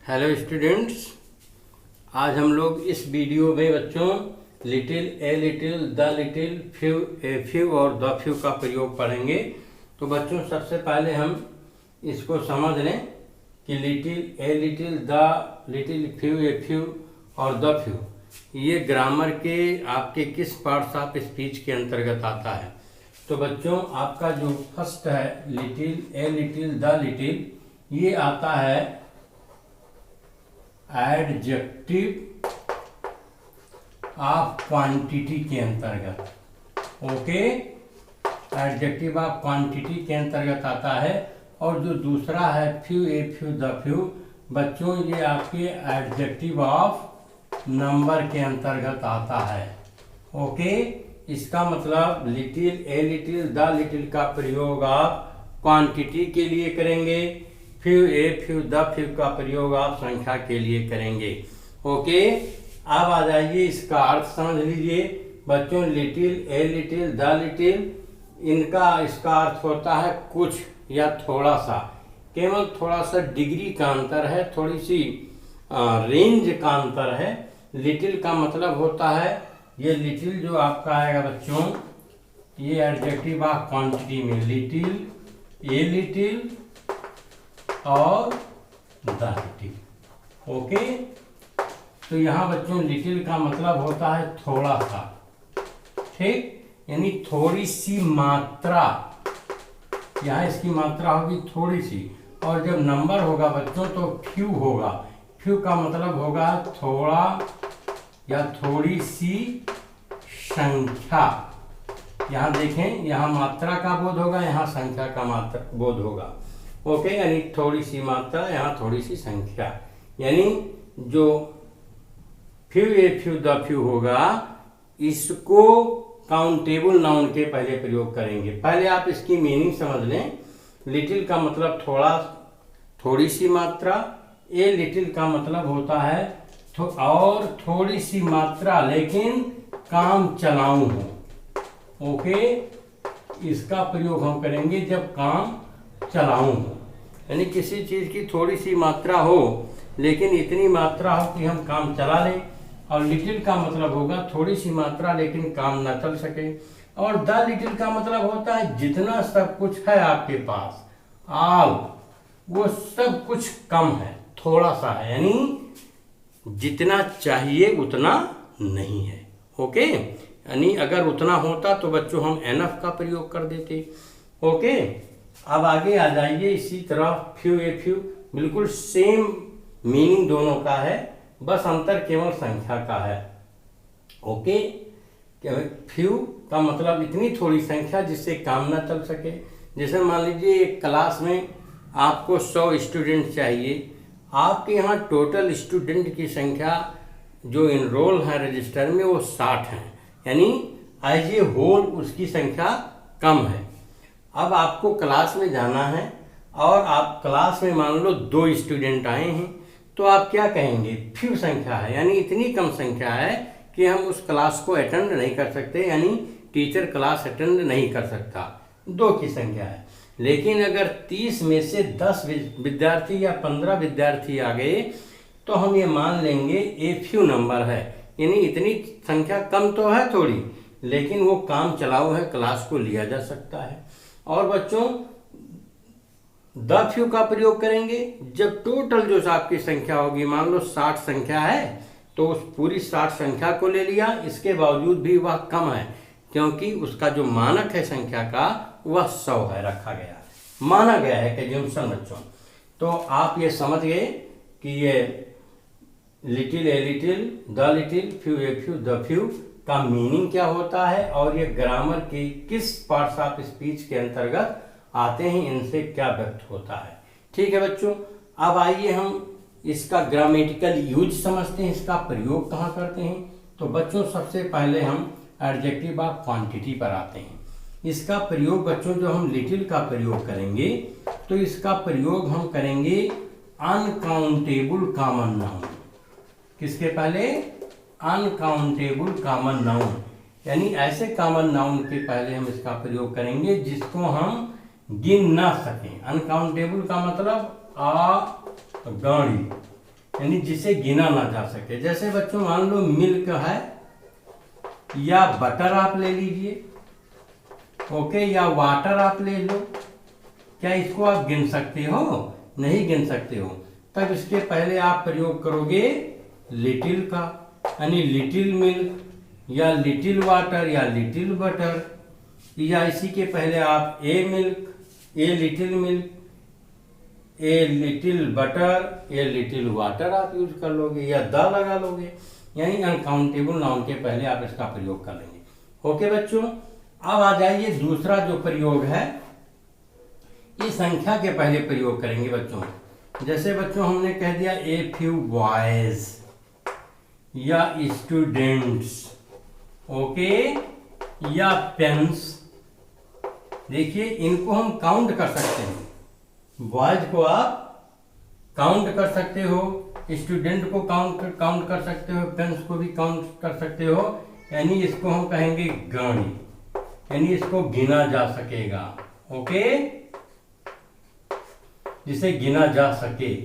Hello students, आज हम लोग इस वीडियो में बच्चों little, a little, the little, few, a few और द फ्यू का प्रयोग पढ़ेंगे। तो बच्चों सबसे पहले हम इसको समझ लें कि little, a little, the little, few, a few और द फ्यू ये ग्रामर के आपके किस पार्ट्स ऑफ स्पीच के अंतर्गत आता है। तो बच्चों आपका जो फर्स्ट है little, a little, the little, ये आता है एडजेक्टिव ऑफ क्वांटिटी के अंतर्गत। ओके, एडजेक्टिव ऑफ क्वांटिटी के अंतर्गत आता है। और जो दूसरा है few, a few, the few, बच्चों ये आपके एडजेक्टिव ऑफ नंबर के अंतर्गत आता है। ओके, इसका मतलब little, a little, the little का प्रयोग आप क्वांटिटी के लिए करेंगे, few, a few, the few का प्रयोग आप संख्या के लिए करेंगे। ओके, अब आ जाइए इसका अर्थ समझ लीजिए बच्चों। Little, a little, the little, इसका अर्थ होता है कुछ या थोड़ा सा, केवल थोड़ा सा डिग्री का अंतर है, थोड़ी सी रेंज का अंतर है। लिटिल का मतलब होता है, ये लिटिल जो आपका आएगा बच्चों, ये एडजेक्टिव ऑफ क्वांटिटी में लिटिल, ए लिटिल और द लिटिल। ओके, तो यहाँ बच्चों लिटिल का मतलब होता है थोड़ा सा, ठीक, यानी थोड़ी सी मात्रा। यहाँ इसकी मात्रा होगी थोड़ी सी, और जब नंबर होगा बच्चों तो फ्यू होगा। फ्यू का मतलब होगा थोड़ा या थोड़ी सी संख्या। यहाँ देखें, यहाँ मात्रा का बोध होगा, यहाँ संख्या का मात्रा बोध होगा। ओके, यानी थोड़ी सी मात्रा, यहाँ थोड़ी सी संख्या, यानी जो few, a few, the few होगा, इसको काउंटेबल नाउन के पहले प्रयोग करेंगे। पहले आप इसकी मीनिंग समझ लें। लिटिल का मतलब थोड़ा, थोड़ी सी मात्रा। ए लिटिल का मतलब होता है और थोड़ी सी मात्रा लेकिन काम चलाऊ हो। ओके, इसका प्रयोग हम करेंगे जब काम चलाऊ हो, यानी किसी चीज की थोड़ी सी मात्रा हो लेकिन इतनी मात्रा हो कि हम काम चला लें। और लिटिल का मतलब होगा थोड़ी सी मात्रा लेकिन काम न चल सके। और द लिटिल का मतलब होता है जितना सब कुछ है आपके पास, वो सब कुछ कम है, थोड़ा सा है, यानी जितना चाहिए उतना नहीं है। ओके, यानी अगर उतना होता तो बच्चों हम एनफ का प्रयोग कर देते। ओके, अब आगे आ जाइए। इसी तरह फ्यू, ए फ्यू, बिल्कुल सेम मीनिंग दोनों का है, बस अंतर केवल संख्या का है। ओके, फ्यू का मतलब इतनी थोड़ी संख्या जिससे काम ना चल सके। जैसे मान लीजिए एक क्लास में आपको 100 स्टूडेंट चाहिए, आपके यहाँ टोटल स्टूडेंट की संख्या जो इनरोल है रजिस्टर में वो 60 हैं, यानी एज ए होल उसकी संख्या कम है। अब आपको क्लास में जाना है और आप क्लास में मान लो 2 स्टूडेंट आए हैं, तो आप क्या कहेंगे, फ्यू संख्या है, यानी इतनी कम संख्या है कि हम उस क्लास को अटेंड नहीं कर सकते, यानी टीचर क्लास अटेंड नहीं कर सकता, 2 की संख्या है। लेकिन अगर 30 में से 10 विद्यार्थी या 15 विद्यार्थी आ गए तो हम ये मान लेंगे ए फ्यू नंबर है, यानी इतनी संख्या कम तो है थोड़ी, लेकिन वो काम चलाऊ है, क्लास को लिया जा सकता है। और बच्चों द फ्यू का प्रयोग करेंगे जब टोटल जो आपकी संख्या होगी, मान लो 60 संख्या है तो उस पूरी 60 संख्या को ले लिया, इसके बावजूद भी वह कम है क्योंकि उसका जो मानक है संख्या का वह 100 है, रखा गया, माना गया है कंजम्पशन बच्चों। तो आप ये समझ गए कि ये little, a little, the little, few, a few, the few का मीनिंग क्या होता है और ये ग्रामर के किस पार्ट्स ऑफ स्पीच के अंतर्गत आते हैं, इनसे क्या व्यक्त होता है। ठीक है बच्चों, अब आइए हम इसका ग्रामेटिकल यूज समझते हैं, इसका प्रयोग कहाँ करते हैं। तो बच्चों सबसे पहले हम एडजेक्टिव ऑफ क्वांटिटी पर आते हैं। इसका प्रयोग बच्चों जो हम लिटिल का प्रयोग करेंगे तो इसका प्रयोग हम करेंगे अनकाउंटेबल कॉमन नाउन। किसके पहले, अनकाउंटेबल कॉमन नाउन, यानी ऐसे कॉमन नाउन के पहले हम इसका प्रयोग करेंगे जिसको हम गिन ना सकें। अनकाउंटेबल का मतलब अगणित, यानी जिसे गिना ना जा सके। जैसे बच्चों मान लो मिल्क है या बटर आप ले लीजिए, ओके, या वाटर आप ले लो, क्या इसको आप गिन सकते हो? नहीं गिन सकते हो। तब इसके पहले आप प्रयोग करोगे लिटिल का, यानी लिटिल मिल्क या लिटिल वाटर या लिटिल बटर, या इसी के पहले आप a milk, a little milk, a little butter, a little water आप यूज कर लोगे या द लगा लोगे, यानी अनकाउंटेबल नाउन के पहले आप इसका प्रयोग कर लेंगे। ओके बच्चों, अब आ जाइए दूसरा जो प्रयोग है, ये संख्या के पहले प्रयोग करेंगे बच्चों। जैसे बच्चों हमने कह दिया ए फ्यू बॉयज या स्टूडेंट्स, ओके, या पेन्स। देखिए इनको हम काउंट कर सकते हैं। बॉयज को आप काउंट कर सकते हो, स्टूडेंट को काउंट कर सकते हो, पेन्स को भी काउंट कर सकते हो, यानी इसको हम कहेंगे गण, यानी इसको गिना जा सकेगा। ओके, जिसे गिना जा सके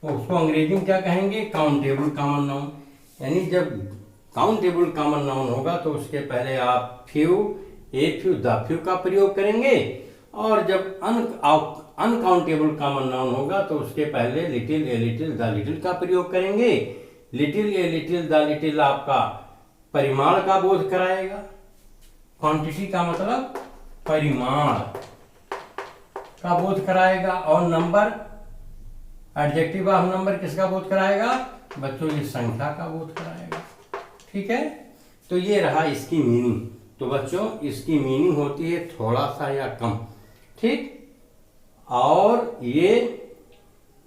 उसको अंग्रेजी में क्या कहेंगे? Countable common noun. यानी जब काउंटेबल कॉमन नाउन होगा तो उसके पहले आप few, a few, the few का प्रयोग करेंगे, और जब अनकाउंटेबल कॉमन नाउन होगा तो उसके पहले little, a little, the little का प्रयोग करेंगे। Little, a little, the little आपका परिमाण का बोध कराएगा। क्वांटिटी का मतलब परिमाण का बोध कराएगा, और नंबर, एडजेक्टिव ऑफ नंबर किसका बोध कराएगा? बच्चों ये संख्या का बोध कराएगा। ठीक है, तो ये रहा इसकी मीनिंग। तो बच्चों इसकी मीनिंग होती है थोड़ा सा या कम, ठीक, और ये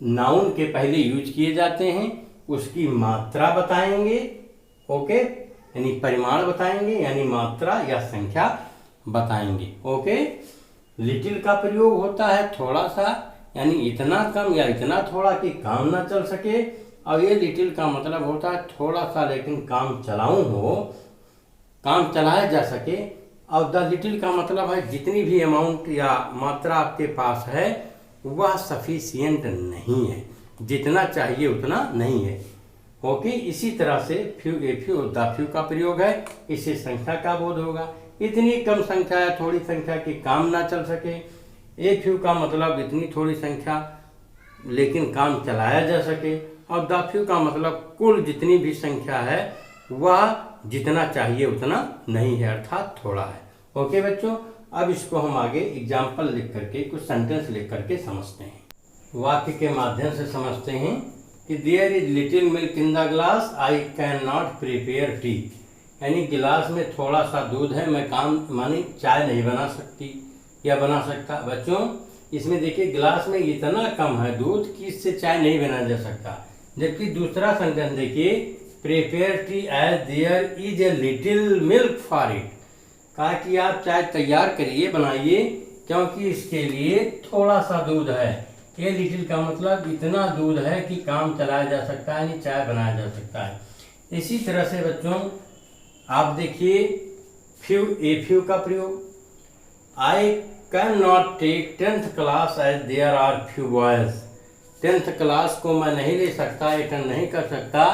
नाउन के पहले यूज किए जाते हैं। उसकी मात्रा बताएंगे, ओके, यानी परिमाण बताएंगे, यानी मात्रा या संख्या बताएंगे। ओके, लिटिल का प्रयोग होता है थोड़ा सा, यानी इतना कम या इतना थोड़ा कि काम ना चल सके, और ये लिटिल का मतलब होता है थोड़ा सा लेकिन काम चलाऊं हो, काम चलाया जा सके। और द लिटिल का मतलब है जितनी भी अमाउंट या मात्रा आपके पास है वह सफिशिएंट नहीं है, जितना चाहिए उतना नहीं है। ओके, इसी तरह से फ्यू, ए फ्यू और द फ्यू का प्रयोग है, इससे संख्या का बोध होगा। इतनी कम संख्या है, थोड़ी संख्या की काम ना चल सके। ए फ्यू का मतलब इतनी थोड़ी संख्या लेकिन काम चलाया जा सके, और द फ्यू का मतलब कुल जितनी भी संख्या है वह जितना चाहिए उतना नहीं है, अर्थात थोड़ा है। ओके बच्चों, अब इसको हम आगे एग्जाम्पल लिख करके, कुछ सेंटेंस लिख करके समझते हैं, वाक्य के माध्यम से समझते हैं कि there is little milk in the glass, I can not prepare tea. यानी गिलास में थोड़ा सा दूध है, मैं काम मानी चाय नहीं बना सकती या बना सकता। बच्चों इसमें देखिए गिलास में इतना कम है दूध कि इससे चाय नहीं बनाया जा सकता। जबकि दूसरा सेंटेंस देखिए, prepare tea as there is a little milk for it. कहा कि आप चाय तैयार करिए, बनाइए, क्योंकि इसके लिए थोड़ा सा दूध है। ये लिटिल का मतलब इतना दूध है कि काम चलाया जा सकता है, यानी चाय बनाया जा सकता है। इसी तरह से बच्चों आप देखिए फ्यू, ए फ्यू का प्रयोग, I can not take 10th class as there are few boys. 10th class को मैं नहीं ले सकता, अटेंड नहीं कर सकता,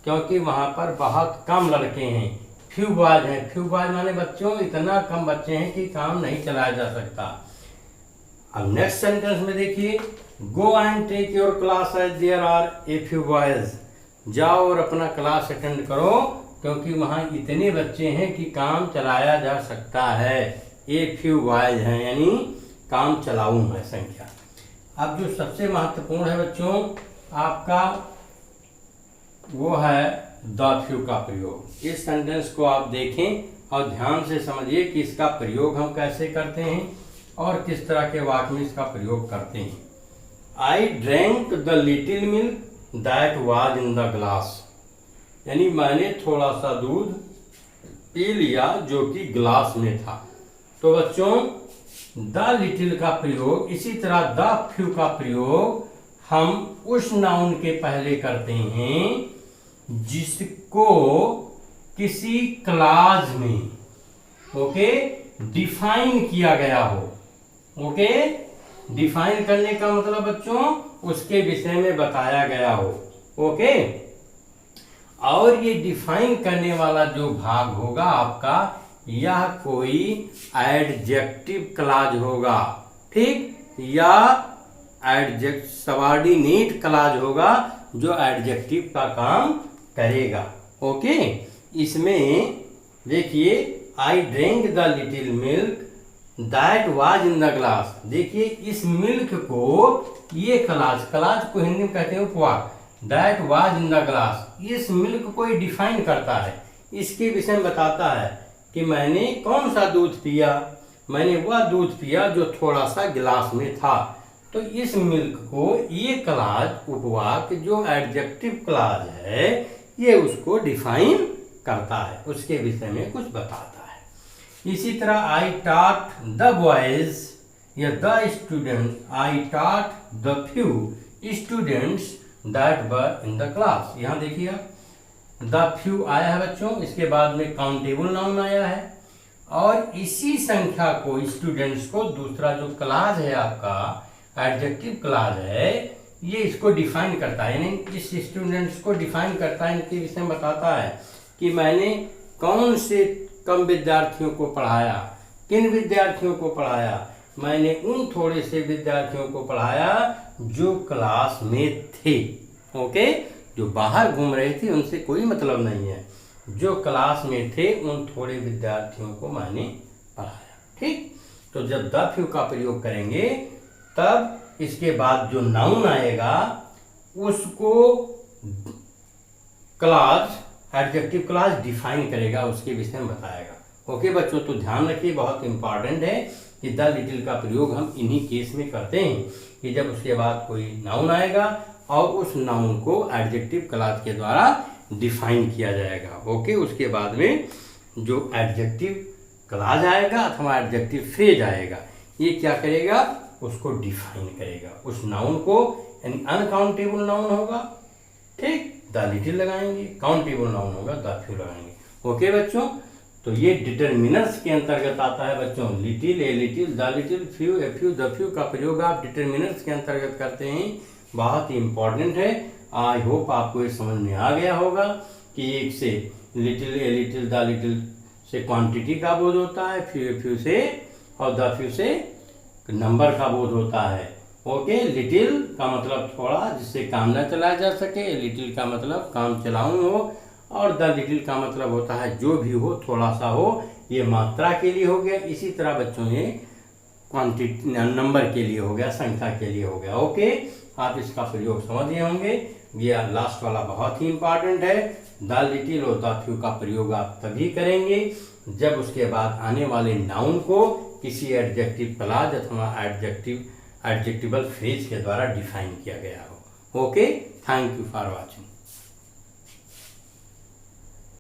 क्योंकि वहाँ पर बहुत कम लड़के हैं, फ्यू बॉयज हैं। फ्यू बॉयज माने बच्चों इतना कम बच्चे हैं कि काम नहीं चलाया जा सकता। अब नेक्स्ट सेंटेंस में देखिए, go and take your class as there are a few boys. जाओ और अपना क्लास अटेंड करो, क्योंकि वहाँ इतने बच्चे हैं कि काम चलाया जा सकता है। ए फ्यू बॉयज हैं, यानी काम चलाऊ है संख्या। अब जो सबसे महत्वपूर्ण है बच्चों आपका, वो है द फ्यू का प्रयोग। इस सेंटेंस को आप देखें और ध्यान से समझिए कि इसका प्रयोग हम कैसे करते हैं और किस तरह के वाक्य में इसका प्रयोग करते हैं। I drank the little milk that was in the glass. यानी मैंने थोड़ा सा दूध पी लिया जो कि ग्लास में था। तो बच्चों द लिटिल का प्रयोग, इसी तरह द फ्यू का प्रयोग हम उस नाउन के पहले करते हैं जिसको किसी क्लाज में, ओके, डिफाइन किया गया हो। ओके, डिफाइन करने का मतलब बच्चों उसके विषय में बताया गया हो। ओके, और ये डिफाइन करने वाला जो भाग होगा आपका, यह कोई एडजेक्टिव क्लॉज होगा, ठीक, या सबऑर्डिनेट क्लॉज होगा जो एडजेक्टिव का काम करेगा। ओके, इसमें देखिए, I drink the little milk that was in the glass. देखिए, इस मिल्क को, ये क्लॉज को हिंदी में कहते हैं उपवाक, that was in the glass, इस मिल्क को ये डिफाइन करता है, इसके विषय में बताता है कि मैंने कौन सा दूध पिया, मैंने वह दूध पिया जो थोड़ा सा गिलास में था। तो इस मिल्क को ये क्लॉज उपवाक जो एडजेक्टिव क्लॉज है, ये उसको डिफाइन करता है, उसके विषय में कुछ बताता है। इसी तरह आई टॉट द बॉयज या the student, I taught the few students that were in the class. यहाँ देखिए, द फ्यू आया है बच्चों, इसके बाद में काउंटेबल नाउन आया है, और इसी संख्या को, स्टूडेंट्स को, दूसरा जो क्लॉज है आपका एडजेक्टिव क्लॉज है, ये इसको डिफाइन करता है, यानी इस स्टूडेंट्स को डिफाइन करता है, इनके विषय में बताता है कि मैंने कौन से कम विद्यार्थियों को पढ़ाया, किन विद्यार्थियों को पढ़ाया, मैंने उन थोड़े से विद्यार्थियों को पढ़ाया जो क्लास में थे। ओके, जो बाहर घूम रहे थे उनसे कोई मतलब नहीं है, जो क्लास में थे उन थोड़े विद्यार्थियों को मैंने पढ़ाया, ठीक। तो जब द फ्यू का प्रयोग करेंगे तब इसके बाद जो नाउन आएगा उसको क्लॉज, एडजेक्टिव क्लॉज डिफाइन करेगा, उसके विषय में बताएगा। ओके बच्चों, तो ध्यान रखिए, बहुत इंपॉर्टेंट है कि द लिटिल का प्रयोग हम इन्हीं केस में करते हैं कि जब उसके बाद कोई नाउन आएगा और उस नाउन को एडजेक्टिव क्लॉज के द्वारा डिफाइन किया जाएगा। ओके, उसके बाद में जो एडजेक्टिव क्लॉज आएगा अथवा एडजेक्टिव फ्रेज आएगा, ये क्या करेगा, उसको डिफाइन करेगा, उस नाउन को, यानी अनकाउंटेबल नाउन होगा, ठीक, द लिटिल लगाएंगे, काउंटेबल नाउन होगा द फ्यू लगाएंगे। ओके बच्चों, तो ये डिटरमिनर्स के अंतर्गत आता है बच्चों, little, a little, the little, few, a few, the few का प्रयोग आप डिटरमिनर्स के अंतर्गत करते हैं, बहुत ही इंपॉर्टेंट है। आई होप आपको ये समझ में आ गया होगा कि एक से little, a little, the little से क्वांटिटी का बोध होता है, फ्यू, ए फ्यू से, और द फ्यू से नंबर का बोध होता है। ओके, लिटिल का मतलब थोड़ा, जिससे काम न चलाया जा सके, लिटिल का मतलब काम चलाऊं हो, और द लिटिल का मतलब होता है जो भी हो, थोड़ा सा हो, ये मात्रा के लिए हो गया। इसी तरह बच्चों ये क्वांटिटी, नंबर के लिए हो गया, संख्या के लिए हो गया। ओके, आप इसका प्रयोग समझ गए होंगे। ये लास्ट वाला बहुत ही इंपॉर्टेंट है, द लिटिल और द फ्यू का प्रयोग आप तभी करेंगे जब उसके बाद आने वाले नाउन को किसी एडजेक्टिव क्लॉज अथवा एडजेक्टिवल फ्रेज के द्वारा डिफाइन किया गया हो। Okay, thank you for watching.